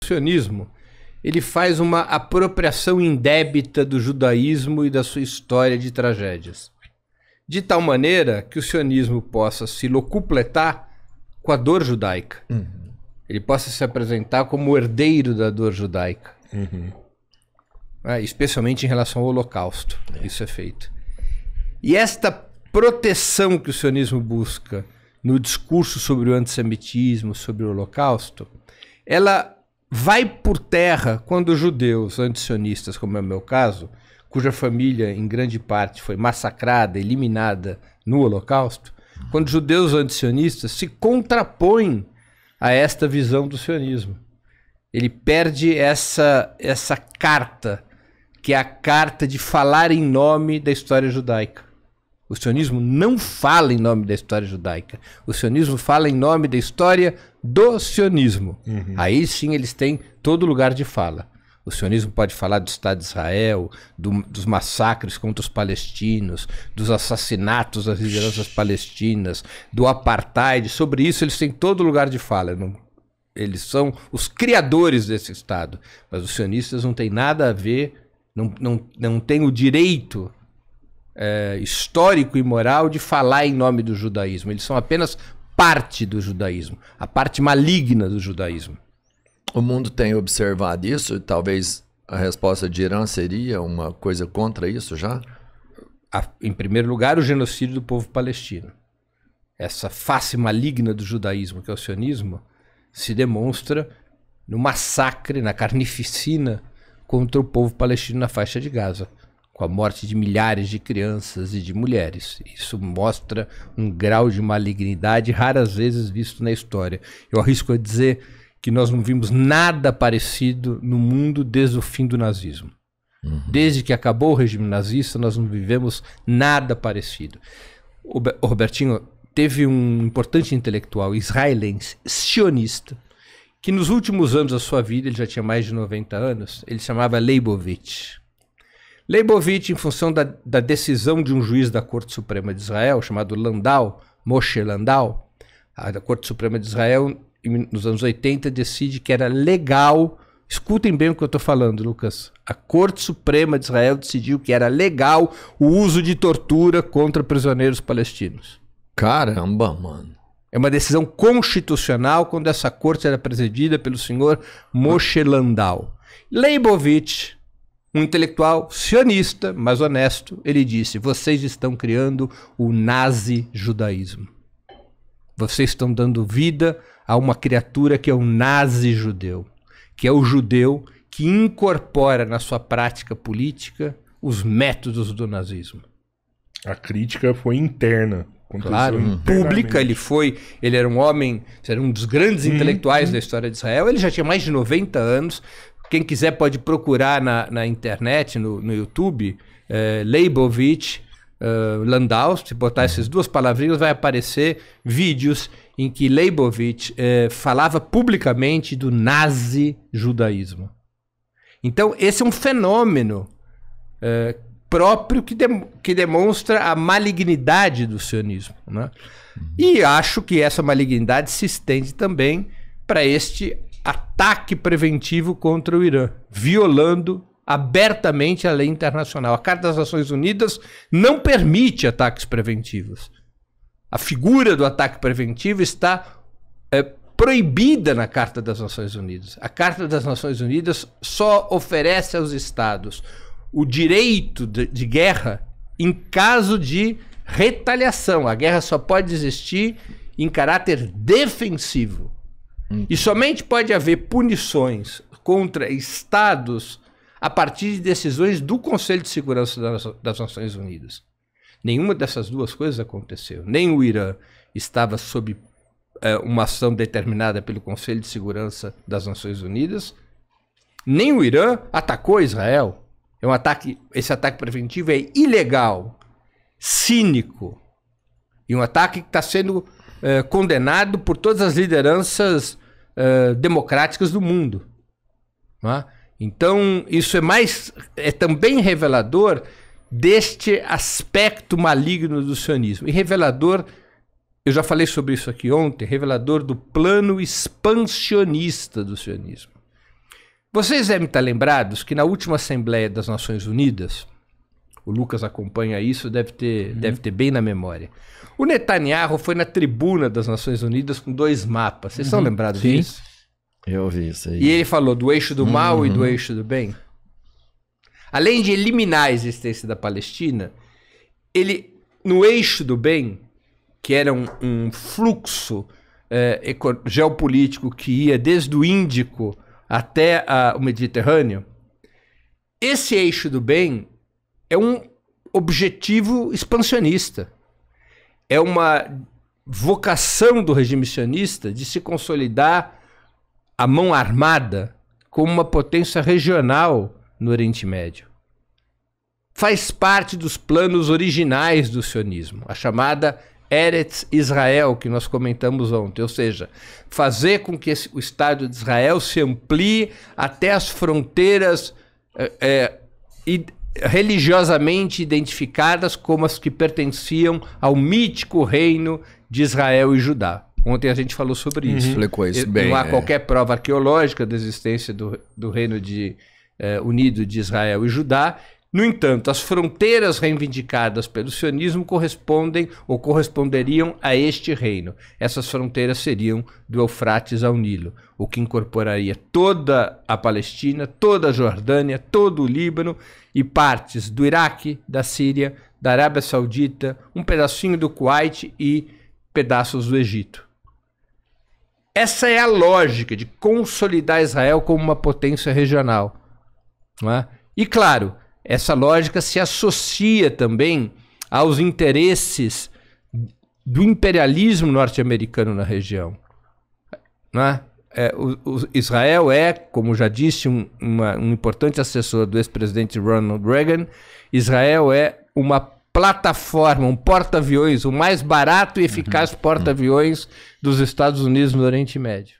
sionismo, ele faz uma apropriação indébita do judaísmo e da sua história de tragédias, de tal maneira que o sionismo possa se locupletar com a dor judaica. Ele possa se apresentar como o herdeiro da dor judaica. Especialmente em relação ao Holocausto. Isso é feito. E esta proteção que o sionismo busca no discurso sobre o antissemitismo, sobre o Holocausto, ela vai por terra quando os judeus antissionistas, como é o meu caso, cuja família em grande parte foi massacrada, eliminada no Holocausto, quando os judeus antissionistas se contrapõem a esta visão do sionismo. Ele perde essa carta, que é a carta de falar em nome da história judaica. O sionismo não fala em nome da história judaica. O sionismo fala em nome da história do sionismo. Aí sim eles têm todo lugar de fala. O sionismo pode falar do Estado de Israel, dos massacres contra os palestinos, dos assassinatos das lideranças palestinas, do apartheid. Sobre isso eles têm todo lugar de fala. Eles são os criadores desse Estado. Mas os sionistas não têm nada a ver, não têm o direito histórico e moral de falar em nome do judaísmo. Eles são apenas parte do judaísmo, a parte maligna do judaísmo. O mundo tem observado isso e talvez a resposta de Irã seria uma coisa contra isso já? Em primeiro lugar, o genocídio do povo palestino. Essa face maligna do judaísmo, que é o sionismo, se demonstra no massacre, na carnificina contra o povo palestino na faixa de Gaza, com a morte de milhares de crianças e de mulheres. Isso mostra um grau de malignidade raras vezes visto na história. Eu arrisco a dizer que nós não vimos nada parecido no mundo desde o fim do nazismo. Desde que acabou o regime nazista, nós não vivemos nada parecido. O Robertinho, teve um importante intelectual israelense, sionista, que nos últimos anos da sua vida, ele já tinha mais de 90 anos, ele se chamava Leibovitch. Leibovitch, em função da decisão de um juiz da Corte Suprema de Israel, chamado Landau, Moshe Landau, a Corte Suprema de Israel, nos anos 80, decide que era legal, escutem bem o que eu estou falando, Lucas, a Corte Suprema de Israel decidiu que era legal o uso de tortura contra prisioneiros palestinos. Caramba, mano. É uma decisão constitucional quando essa corte era presidida pelo senhor Moshe Landau. Leibovitch, um intelectual sionista, mas honesto, ele disse: vocês estão criando o nazi-judaísmo. Vocês estão dando vida a uma criatura que é o nazi-judeu, que é o judeu que incorpora na sua prática política os métodos do nazismo. A crítica foi interna. Claro, pública, ele era um homem, era um dos grandes intelectuais da história de Israel, ele já tinha mais de 90 anos, quem quiser pode procurar na internet, no YouTube, Leibovitch, Landau, se botar essas duas palavrinhas vai aparecer vídeos em que Leibovitch falava publicamente do nazi-judaísmo. Então esse é um fenômeno próprio que demonstra a malignidade do sionismo, né? E acho que essa malignidade se estende também para este ataque preventivo contra o Irã, violando abertamente a lei internacional. A Carta das Nações Unidas não permite ataques preventivos. A figura do ataque preventivo está proibida na Carta das Nações Unidas. A Carta das Nações Unidas só oferece aos Estados o direito de guerra em caso de retaliação. A guerra só pode existir em caráter defensivo. E somente pode haver punições contra Estados a partir de decisões do Conselho de Segurança das Nações Unidas. Nenhuma dessas duas coisas aconteceu. Nem o Irã estava sob uma ação determinada pelo Conselho de Segurança das Nações Unidas, nem o Irã atacou Israel. Esse ataque preventivo é ilegal, cínico, e um ataque que está sendo condenado por todas as lideranças democráticas do mundo. Não é? Então, isso é também revelador deste aspecto maligno do sionismo. E revelador, eu já falei sobre isso aqui ontem, revelador do plano expansionista do sionismo. Vocês devem estar lembrados que na última Assembleia das Nações Unidas, o Lucas acompanha isso, deve ter bem na memória. O Netanyahu foi na tribuna das Nações Unidas com 2 mapas. Vocês estão lembrados disso? Eu vi isso aí. E ele falou do eixo do mal e do eixo do bem. Além de eliminar a existência da Palestina, ele, no eixo do bem, que era um fluxo geopolítico que ia desde o Índico até o Mediterrâneo, esse eixo do bem é um objetivo expansionista. É uma vocação do regime sionista de se consolidar a mão armada como uma potência regional no Oriente Médio. Faz parte dos planos originais do sionismo, a chamada Eretz Israel, que nós comentamos ontem, ou seja, fazer com que o Estado de Israel se amplie até as fronteiras religiosamente identificadas como as que pertenciam ao mítico reino de Israel e Judá. Ontem a gente falou sobre isso. Explicou isso bem. Não há qualquer prova arqueológica da existência do reino unido de Israel e Judá. No entanto, as fronteiras reivindicadas pelo sionismo correspondem ou corresponderiam a este reino. Essas fronteiras seriam do Eufrates ao Nilo, o que incorporaria toda a Palestina, toda a Jordânia, todo o Líbano e partes do Iraque, da Síria, da Arábia Saudita, um pedacinho do Kuwait e pedaços do Egito. Essa é a lógica de consolidar Israel como uma potência regional. Não é? E claro, essa lógica se associa também aos interesses do imperialismo norte-americano na região. Não é? Israel é, como já disse um importante assessor do ex-presidente Ronald Reagan, Israel é uma plataforma, um porta-aviões, o mais barato e eficaz porta-aviões dos Estados Unidos no Oriente Médio.